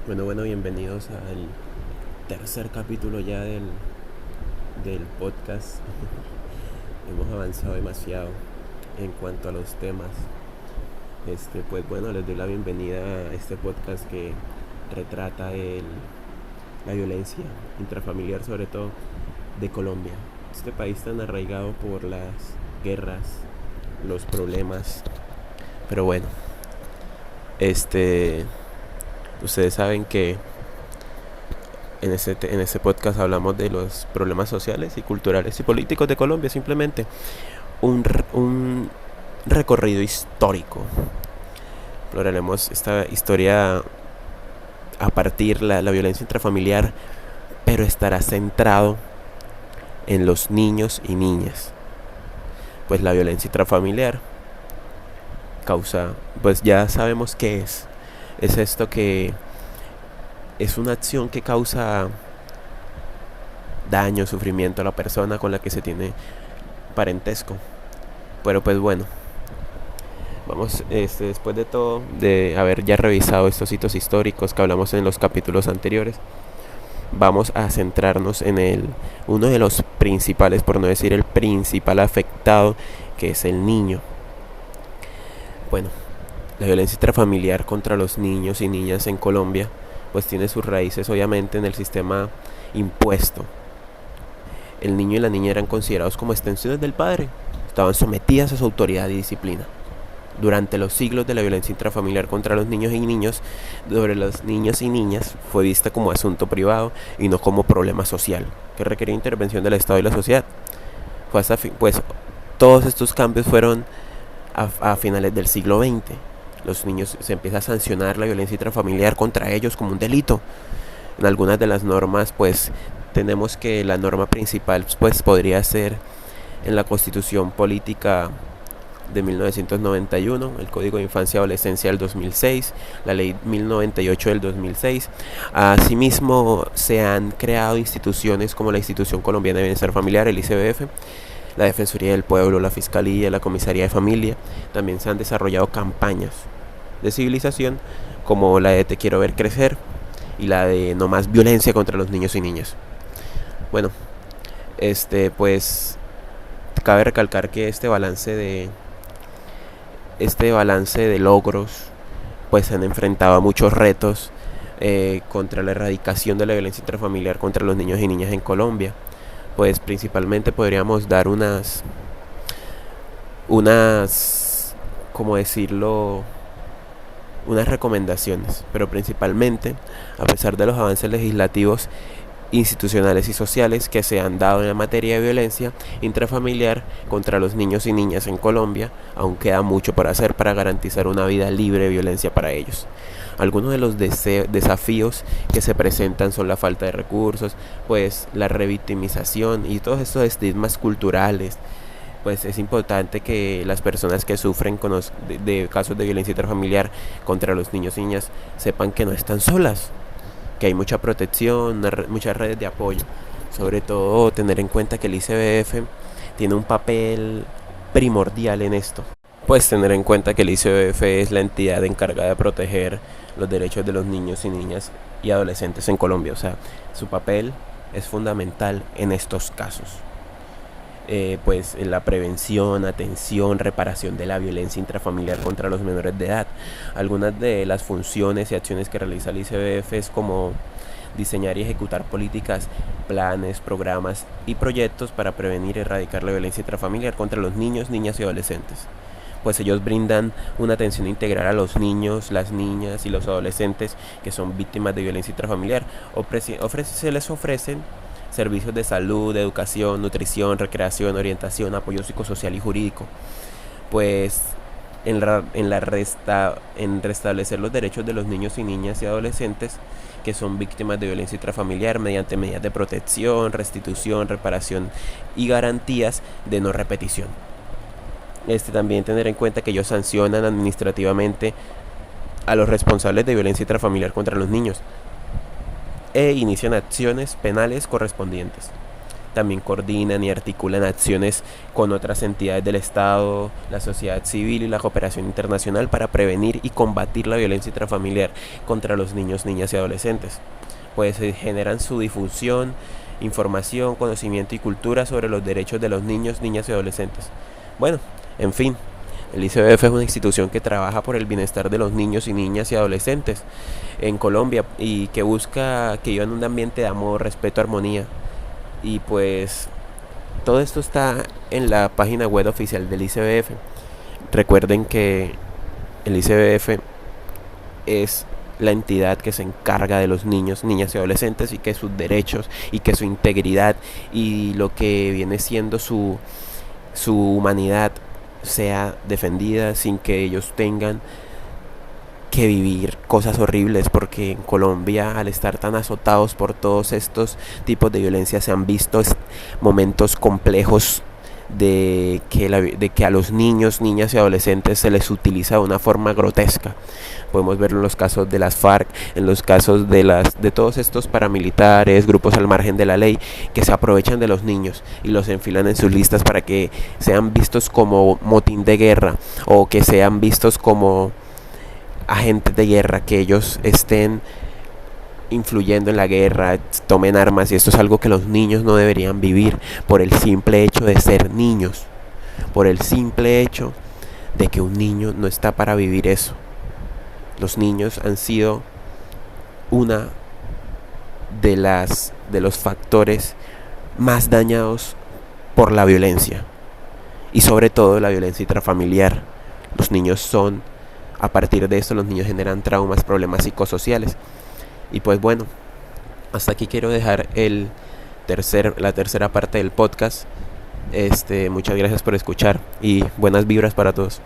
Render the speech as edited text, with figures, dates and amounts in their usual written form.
Bueno, bienvenidos al tercer capítulo ya del podcast. Hemos avanzado demasiado en cuanto a los temas. Les doy la bienvenida a este podcast que retrata la violencia intrafamiliar, sobre todo de Colombia. Este país tan arraigado por las guerras, los problemas. Pero bueno, ustedes saben que en este podcast hablamos de los problemas sociales y culturales y políticos de Colombia, simplemente un recorrido histórico. Exploraremos esta historia a partir de la violencia intrafamiliar, pero estará centrado en los niños y niñas. Pues la violencia intrafamiliar causa, pues ya sabemos qué es. Es esto que es una acción que causa daño, sufrimiento a la persona con la que se tiene parentesco. Pero pues bueno, vamos, después de todo, de haber ya revisado estos hitos históricos que hablamos en los capítulos anteriores, vamos a centrarnos en uno de los principales, por no decir el principal afectado, que es el niño. Bueno, la violencia intrafamiliar contra los niños y niñas en Colombia pues tiene sus raíces obviamente en el sistema impuesto. El niño y la niña eran considerados como extensiones del padre, estaban sometidas a su autoridad y disciplina. Durante los siglos de la violencia intrafamiliar contra los niños y niños, sobre los niños y niñas fue vista como asunto privado y no como problema social, que requería intervención del Estado y la sociedad. Pues todos estos cambios fueron a finales del siglo XX. Los niños, se empieza a sancionar la violencia intrafamiliar contra ellos como un delito. En algunas de las normas, pues tenemos que la norma principal pues podría ser en la Constitución Política de 1991, el Código de Infancia y Adolescencia del 2006, la Ley 1098 del 2006. Asimismo, se han creado instituciones como la Institución Colombiana de Bienestar Familiar, el ICBF, la Defensoría del Pueblo, la Fiscalía, la Comisaría de Familia. También se han desarrollado campañas de civilización como la de Te quiero ver crecer y la de No más violencia contra los niños y niñas. Bueno, pues cabe recalcar que este balance de logros pues se han enfrentado a muchos retos contra la erradicación de la violencia intrafamiliar contra los niños y niñas en Colombia. Pues principalmente podríamos dar ¿cómo decirlo? Unas recomendaciones, pero principalmente, a pesar de los avances legislativos, institucionales y sociales que se han dado en la materia de violencia intrafamiliar contra los niños y niñas en Colombia, aún queda mucho por hacer para garantizar una vida libre de violencia para ellos. Algunos de los desafíos que se presentan son la falta de recursos, pues la revictimización y todos estos estigmas culturales. Pues es importante que las personas que sufren de casos de violencia intrafamiliar contra los niños y niñas sepan que no están solas, que hay mucha protección, muchas redes de apoyo. Sobre todo tener en cuenta que el ICBF tiene un papel primordial en esto. Pues tener en cuenta que el ICBF es la entidad encargada de proteger los derechos de los niños y niñas y adolescentes en Colombia. O sea, su papel es fundamental en estos casos. Pues en la prevención, atención, reparación de la violencia intrafamiliar contra los menores de edad. Algunas de las funciones y acciones que realiza el ICBF es como diseñar y ejecutar políticas, planes, programas y proyectos para prevenir y erradicar la violencia intrafamiliar contra los niños, niñas y adolescentes. Pues ellos brindan una atención integral a los niños, las niñas y los adolescentes que son víctimas de violencia intrafamiliar. Se les ofrecen servicios de salud, educación, nutrición, recreación, orientación, apoyo psicosocial y jurídico. Pues en restablecer los derechos de los niños y niñas y adolescentes que son víctimas de violencia intrafamiliar mediante medidas de protección, restitución, reparación y garantías de no repetición. También tener en cuenta que ellos sancionan administrativamente a los responsables de violencia intrafamiliar contra los niños e inician acciones penales correspondientes. También coordinan y articulan acciones con otras entidades del Estado, la sociedad civil y la cooperación internacional para prevenir y combatir la violencia intrafamiliar contra los niños, niñas y adolescentes. Pues generan su difusión, información, conocimiento y cultura sobre los derechos de los niños, niñas y adolescentes. Bueno, en fin, el ICBF es una institución que trabaja por el bienestar de los niños y niñas y adolescentes en Colombia y que busca que vivan en un ambiente de amor, respeto, armonía. Y pues todo esto está en la página web oficial del ICBF. Recuerden que el ICBF es la entidad que se encarga de los niños, niñas y adolescentes y que sus derechos y que su integridad y lo que viene siendo su humanidad sea defendida sin que ellos tengan que vivir cosas horribles, porque en Colombia, al estar tan azotados por todos estos tipos de violencia, se han visto momentos complejos de que a los niños, niñas y adolescentes se les utiliza de una forma grotesca. Podemos verlo en los casos de las FARC, en los casos de todos estos paramilitares, grupos al margen de la ley, que se aprovechan de los niños y los enfilan en sus listas para que sean vistos como motín de guerra o que sean vistos como agentes de guerra, que ellos estén influyendo en la guerra, tomen armas, y esto es algo que los niños no deberían vivir por el simple hecho de ser niños, por el simple hecho de que un niño no está para vivir eso. Los niños han sido una de los factores más dañados por la violencia y sobre todo la violencia intrafamiliar. Los niños son, a partir de esto, los niños generan traumas, problemas psicosociales. Y pues bueno, hasta aquí quiero dejar la tercera parte del podcast. Muchas gracias por escuchar y buenas vibras para todos.